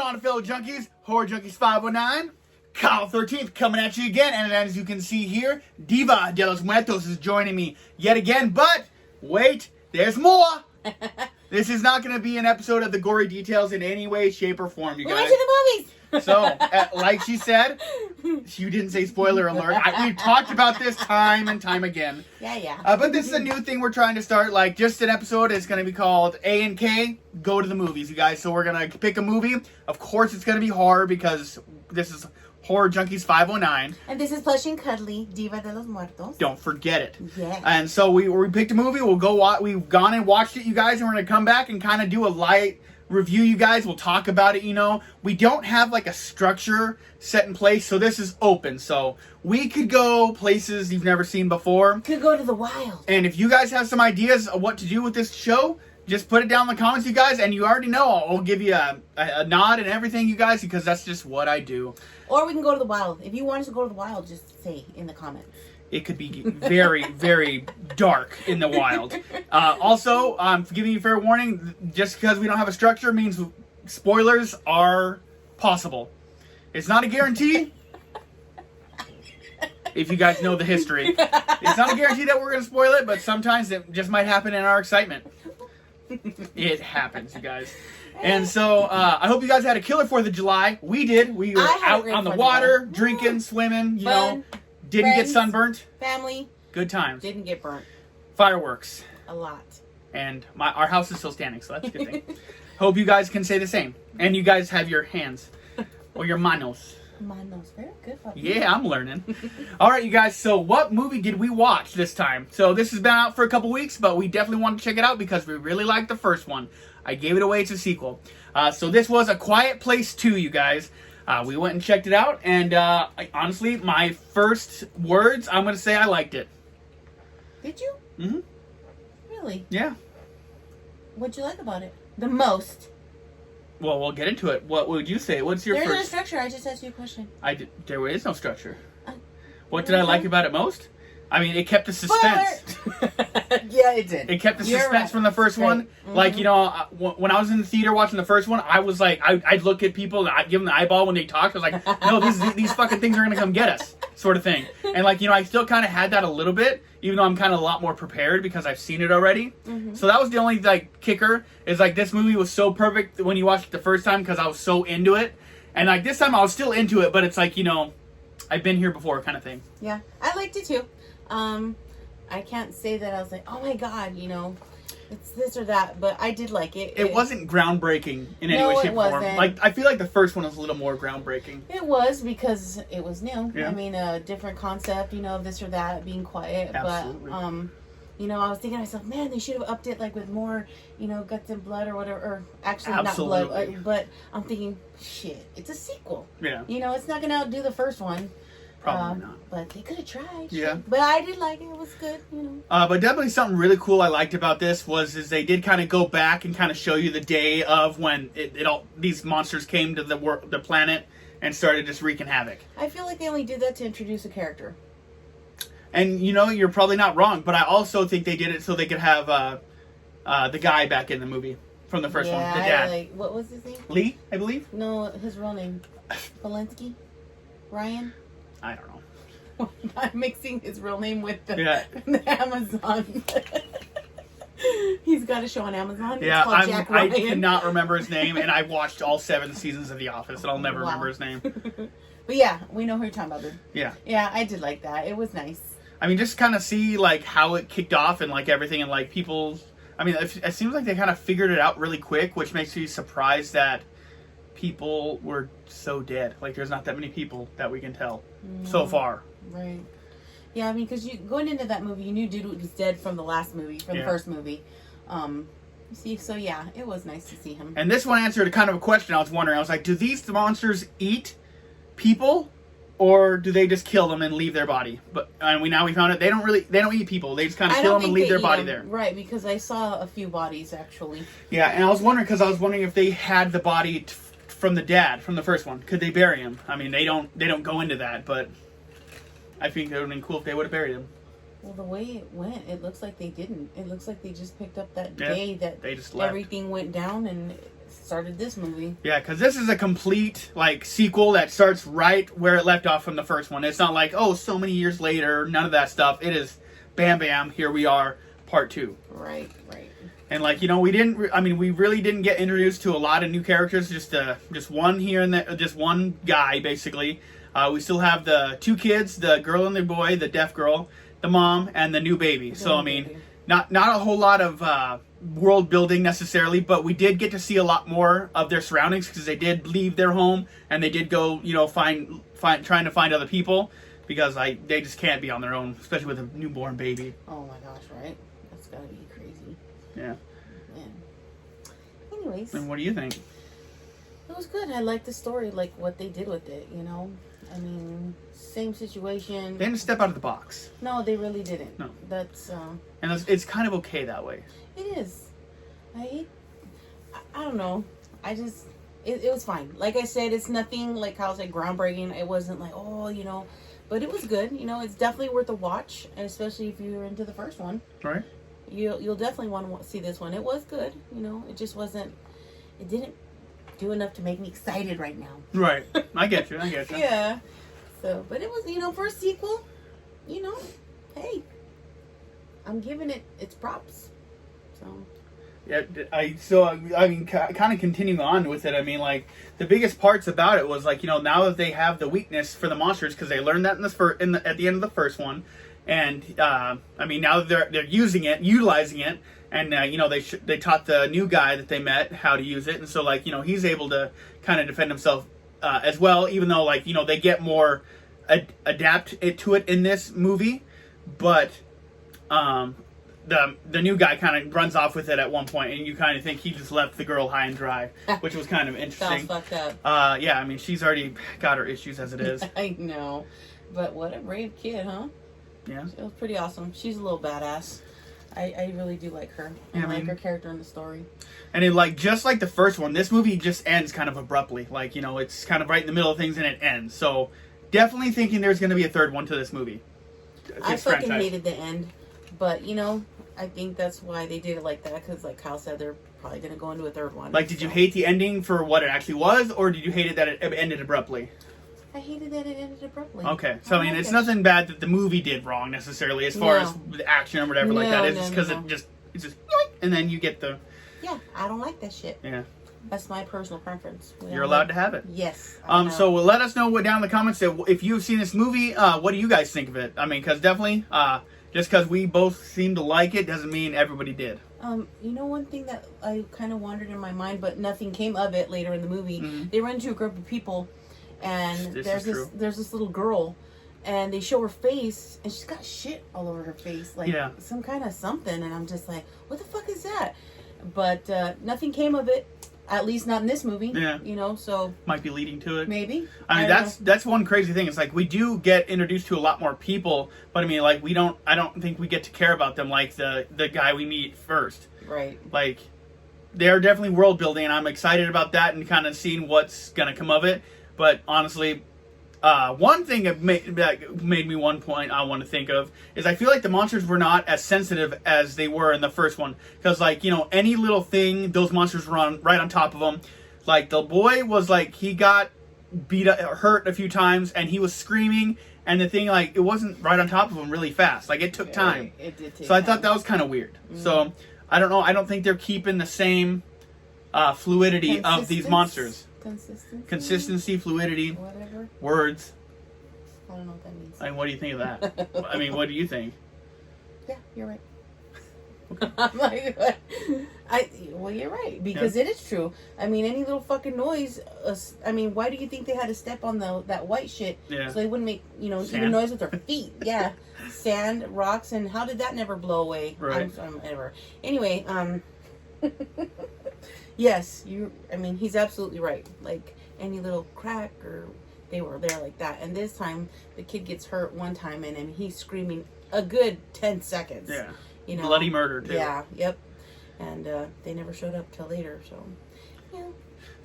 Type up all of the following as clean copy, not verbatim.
on, fellow junkies? Horror Junkies 509. Kyle 13th coming at you again. And as you can see here, Diva de los Muertos is joining me yet again. But wait, there's more. This is not going to be an episode of the gory details in any way, shape, or form, you guys. We went to the movies. So, like she said, you didn't say spoiler alert. We've talked about this time and time again. Yeah. But this is a new thing we're trying to start. Like, just an episode. It's going to be called A and K, Go to the Movies, you guys. So we're going to pick a movie. Of course, it's going to be horror because this is Horror Junkies 509. And this is Plush and Cuddly, Diva de los Muertos. Don't forget it. Yeah. And so we picked a movie. We'll go. We've gone and watched it, you guys, and we're going to come back and kind of do a light review, you guys. We'll talk about it. We don't have like a structure set in place, so this is open. So we could go places you've never seen before. Could go to the wild. And if you guys have some ideas of what to do with this show, just put it down in the comments, you guys. And you already know I'll give you a nod and everything, you guys, because that's just what I do. Or we can go to the wild. If you want us to go to the wild, just say in the comments. It could be very, very dark in the wild. Also, I'm giving you fair warning. Just because we don't have a structure means spoilers are possible. It's not a guarantee. If you guys know the history, it's not a guarantee that we're going to spoil it, but sometimes it just might happen in our excitement. It happens, you guys. And so, I hope you guys had a killer 4th of July. We did. We were out on the water, drinking, swimming, Fun. Didn't Friends, get sunburnt. Family. Good times. Didn't get burnt. Fireworks. A lot. And our house is still standing, so that's a good thing. Hope you guys can say the same. And you guys have your hands. Or your manos. Manos. Very good, puppy. Yeah, I'm learning. All right, you guys. So what movie did we watch this time? So this has been out for a couple weeks, but we definitely want to check it out because we really liked the first one. I gave it away. It's a sequel. So this was A Quiet Place 2, you guys. We went and checked it out, and honestly, my first words, I'm going to say I liked it. Did you? Mm-hmm. Really? Yeah. What'd you like about it? The most. Well, we'll get into it. What would you say? What's your There's no first? structure. I just asked you a question. There is no structure. Uh, What did I like about it most? I mean, it kept the suspense. Yeah, it did. It kept the You're suspense right. from the first one. Mm-hmm. Like, when I was in the theater watching the first one, I was like, I'd look at people and I'd give them the eyeball when they talked. I was like, no, these fucking things are going to come get us, sort of thing. And like, I still kind of had that a little bit, even though I'm kind of a lot more prepared because I've seen it already. Mm-hmm. So that was the only, kicker is, this movie was so perfect when you watched it the first time because I was so into it. And, this time I was still into it, but it's like, I've been here before kind of thing. Yeah, I liked it too. I can't say that I was like, oh my god, it's this or that, but I did like it. It wasn't groundbreaking in any way, shape, or form. wasn't. I feel like the first one was a little more groundbreaking. It was because it was new. Yeah. I mean, a different concept, this or that, being quiet. Absolutely. But, I was thinking to myself, man, they should have upped it with more, guts and blood or whatever. Or actually, Absolutely. not blood. But I'm thinking, shit, it's a sequel. Yeah. It's not going to outdo the first one. Probably not. But they could have tried. Yeah. But I did like it. It was good, But definitely something really cool I liked about this is they did kind of go back and kind of show you the day of when these monsters came to the planet and started just wreaking havoc. I feel like they only did that to introduce a character. And you're probably not wrong, but I also think they did it so they could have the guy back in the movie from the first one, the dad. What was his name? Lee, I believe. No, his real name. Valensky? Ryan? I don't know. I'm mixing his real name with the Amazon. He's got a show on Amazon. Yeah, it's called Jack I Ryan. cannot remember his name, and I watched all 7 seasons of The Office, and I'll never remember his name. But yeah, we know who you're talking about, dude. Yeah. Yeah, I did like that. It was nice. I mean, just kind of see, how it kicked off and, everything, and, people... I mean, it seems like they kind of figured it out really quick, which makes me surprised that people were so dead. There's not that many people that we can tell so far. Right. Yeah, I mean, because going into that movie, you knew dude was dead from the last movie, from the first movie. So yeah, it was nice to see him. And this one answered a kind of a question I was wondering. I was like, do these monsters eat people, or do they just kill them and leave their body? But we found out they don't eat people. They just kind of kill them and leave their body there. Right, because I saw a few bodies actually. Yeah, and I was wondering if they had the body from the dad from the first one. Could they bury him? I mean, they don't go into that, but I think it would have been cool if they would have buried him. Well, the way it went, it looks like they didn't. It looks like they just picked up that day that they just left. everything went down, and started this movie. Yeah, because this is a complete like sequel that starts right where it left off from the first one. It's not like, oh, so many years later, none of that stuff. It is bam bam, here we are, part 2. Right. And like, we really didn't get introduced to a lot of new characters, just one here and there, just one guy basically. We still have the 2 kids, the girl and the boy, the deaf girl, the mom, and the new baby. So I mean, not a whole lot of world building necessarily, but we did get to see a lot more of their surroundings because they did leave their home and they did go, trying to find other people because they just can't be on their own, especially with a newborn baby. Oh my gosh, right? That's gotta be crazy. Yeah. Man. Anyways. And what do you think? It was good. I liked the story, like what they did with it, I mean, same situation. They didn't step out of the box. No, they really didn't. No. That's, And it's kind of okay that way. It is. I don't know. It was fine. Like I said, it's nothing, like how I said, groundbreaking. It wasn't like, but it was good. It's definitely worth a watch, and especially if you're into the first one. Right. You'll definitely want to see this one. It was good. It just wasn't, it didn't do enough to make me excited right now. Right. I get you. Yeah. So, but it was, for a sequel, hey, I'm giving it its props. So. Yeah, kind of continuing on with it. I mean, like the biggest parts about it was like, now that they have the weakness for the monsters because they learned that at the end of the first one, and now that they're utilizing it, and they taught the new guy that they met how to use it, and so like he's able to kind of defend himself as well, even though like they get more adapt it to it in this movie, but the new guy kind of runs off with it at one point, and you kind of think he just left the girl high and dry, which was kind of interesting. Sounds fucked up. Yeah, I mean, she's already got her issues as it is. I know, but what a brave kid, huh? Yeah, it was pretty awesome. She's a little badass. I really do like her. I like her character in the story. And it just like the first one, this movie just ends kind of abruptly. Like it's kind of right in the middle of things, and it ends. So definitely thinking there's going to be a third one to this movie. I fucking hated the end, but I think that's why they did it like that, because like Kyle said, they're probably going to go into a third one. Like, did you hate the ending for what it actually was, or did you hate it that it ended abruptly? I hated that it ended abruptly. Okay, so I mean, it's nothing bad that the movie did wrong necessarily, as far as the action or whatever like that. It's just because it's just, and then you get the. Yeah, I don't like that shit. Yeah. That's my personal preference. You're allowed to have it. Yes. So let us know down in the comments if you've seen this movie. What do you guys think of it? I mean, because definitely, just because we both seem to like it doesn't mean everybody did. One thing that I kind of wandered in my mind, but nothing came of it later in the movie. Mm-hmm. They run into a group of people, and there's this little girl, and they show her face, and she's got shit all over her face, like some kind of something, and I'm just like, what the fuck is that? But nothing came of it. At least not in this movie. Yeah. So might be leading to it. Maybe. I mean, that's one crazy thing. It's like we do get introduced to a lot more people, but I mean, like I don't think we get to care about them like the guy we meet first. Right. Like they are definitely world building, and I'm excited about that and kind of seeing what's gonna come of it. But honestly, one thing that made me one point I want to think of is I feel like the monsters were not as sensitive as they were in the first one, because like any little thing those monsters run right on top of them. Like the boy was like he got hurt a few times and he was screaming, and the thing like it wasn't right on top of him really fast. Like it took time. It did take so I thought that was kind of weird. Mm-hmm. So I don't know. I don't think they're keeping the same fluidity of these monsters. Consistency, fluidity, whatever. Words. I don't know what that means. I mean, what do you think of that? I mean, what do you think? Yeah, you're right. Okay. I'm like, well, you're right, because it is true. I mean, any little fucking noise. I mean, why do you think they had to step on that white shit so they wouldn't make even noise with their feet? Yeah, sand, rocks, and how did that never blow away? Right. Ever. Anyway, yes, I mean, he's absolutely right. Like any little crack or they were there like that. And this time the kid gets hurt one time and he's screaming a good 10 seconds. Yeah. Bloody murder too. Yeah. Yep. And they never showed up till later. So yeah.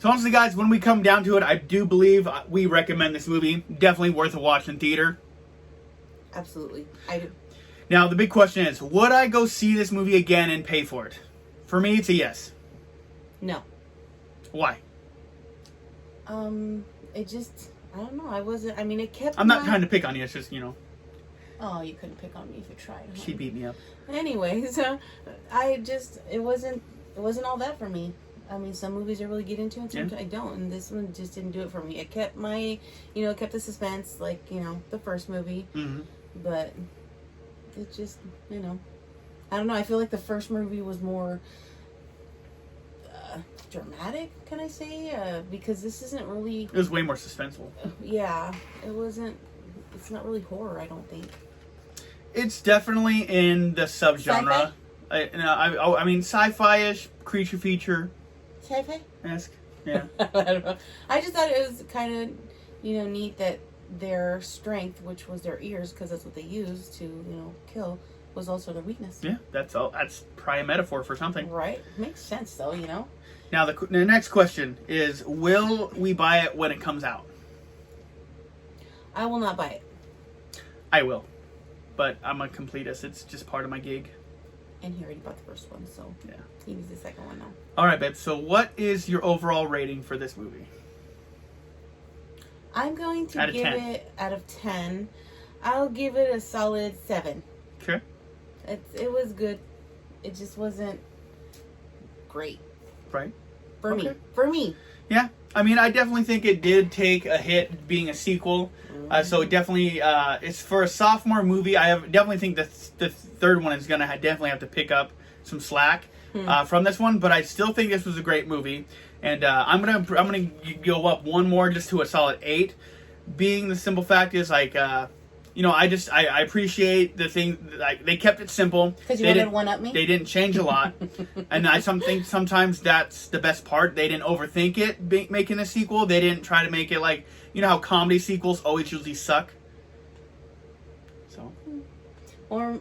So honestly, guys, when we come down to it, I do believe we recommend this movie. Definitely worth a watch in theater. Absolutely, I do. Now the big question is, would I go see this movie again and pay for it? For me, it's a yes. No. Why? It just, I don't know. I wasn't. I mean, it kept. I'm not trying to pick on you. It's just, you know. Oh, you couldn't pick on me if you tried. Huh? She beat me up. Anyways, it wasn't all that for me. I mean, some movies I really get into and some I don't, and this one just didn't do it for me. It kept it kept the suspense, like, the first movie, but it just, I don't know. I feel like the first movie was more dramatic, can I say? Because this isn't really. It was way more suspenseful. Yeah, it wasn't. It's not really horror, I don't think. It's definitely in the subgenre. I mean, sci-fi-ish, creature feature. Sci-fi? Esque. Yeah. I don't know. I just thought it was kind of, neat that their strength, which was their ears, because that's what they used to, kill, was also their weakness. Yeah, that's all. That's probably a metaphor for something. Right. Makes sense, though, Now, the next question is, will we buy it when it comes out? I will not buy it. I will. But I'm a completist. It's just part of my gig. And he already bought the first one, so yeah, he needs the second one now. All right, babe. So what is your overall rating for this movie? I'm going to give it, out of 10, I'll give it a solid 7. Okay. It was good. It just wasn't great. Right. For me. For me. Yeah. I mean, I definitely think it did take a hit being a sequel. So it definitely, it's for a sophomore movie. I definitely think the third one is gonna definitely have to pick up some slack from this one. But I still think this was a great movie, and I'm gonna go up one more just to a solid 8. Being the simple fact is I appreciate the thing. Like, they kept it simple. Because you wanted to one up me? They didn't change a lot. And I think sometimes that's the best part. They didn't overthink it making a sequel. They didn't try to make it like, how comedy sequels always usually suck. So. Or,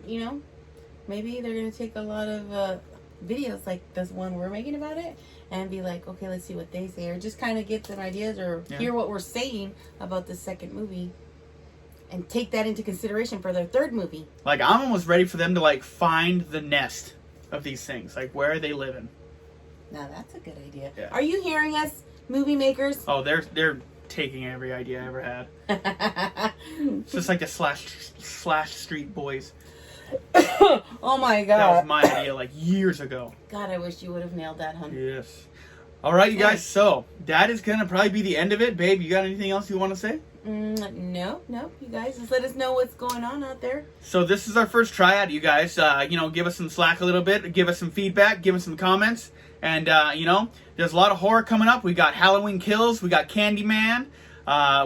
maybe they're going to take a lot of videos like this one we're making about it and be like, okay, let's see what they say. Or just kind of get some ideas or hear what we're saying about the second movie. And take that into consideration for their third movie. Like, I'm almost ready for them to, find the nest of these things. Like, where are they living? Now, that's a good idea. Yeah. Are you hearing us, movie makers? Oh, they're taking every idea I ever had. It's just like the slash Street Boys. Oh, my God. That was my idea, years ago. God, I wish you would have nailed that, hun. Yes. All right, you guys. So, that is going to probably be the end of it. Babe, you got anything else you want to say? No. You guys just let us know what's going on out there. So this is our first try out, you guys. Give us some slack a little bit. Give us some feedback. Give us some comments. And, there's a lot of horror coming up. We got Halloween Kills. We got Candyman.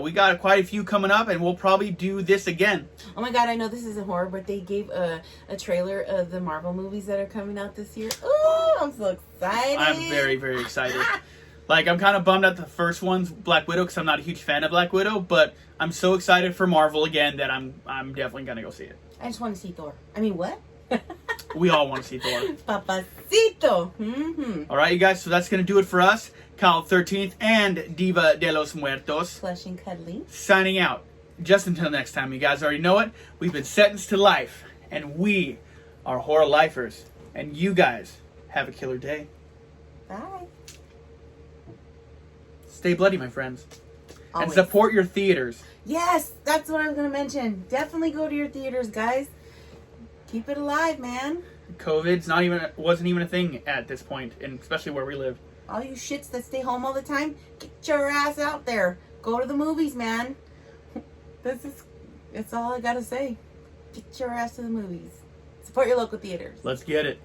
We got quite a few coming up, and we'll probably do this again. Oh my God, I know this isn't horror, but they gave a trailer of the Marvel movies that are coming out this year. Oh, I'm so excited. I'm very, very excited. I'm kind of bummed out the first one's Black Widow because I'm not a huge fan of Black Widow, but I'm so excited for Marvel again that I'm definitely going to go see it. I just want to see Thor. I mean, what? We all want to see Thor. Papacito. Mm-hmm. All right, you guys, so that's going to do it for us. Kyle 13th and Diva de los Muertos. Flesh and Cuddly. Signing out. Just until next time, you guys already know it. We've been sentenced to life, and we are horror lifers. And you guys have a killer day. Bye. Stay bloody, my friends. Always. And support your theaters. Yes, that's what I was going to mention. Definitely go to your theaters, guys. Keep it alive, man. COVID wasn't even a thing at this point, and especially where we live. All you shits that stay home all the time, get your ass out there. Go to the movies, man. That's all I got to say. Get your ass to the movies. Support your local theaters. Let's get it.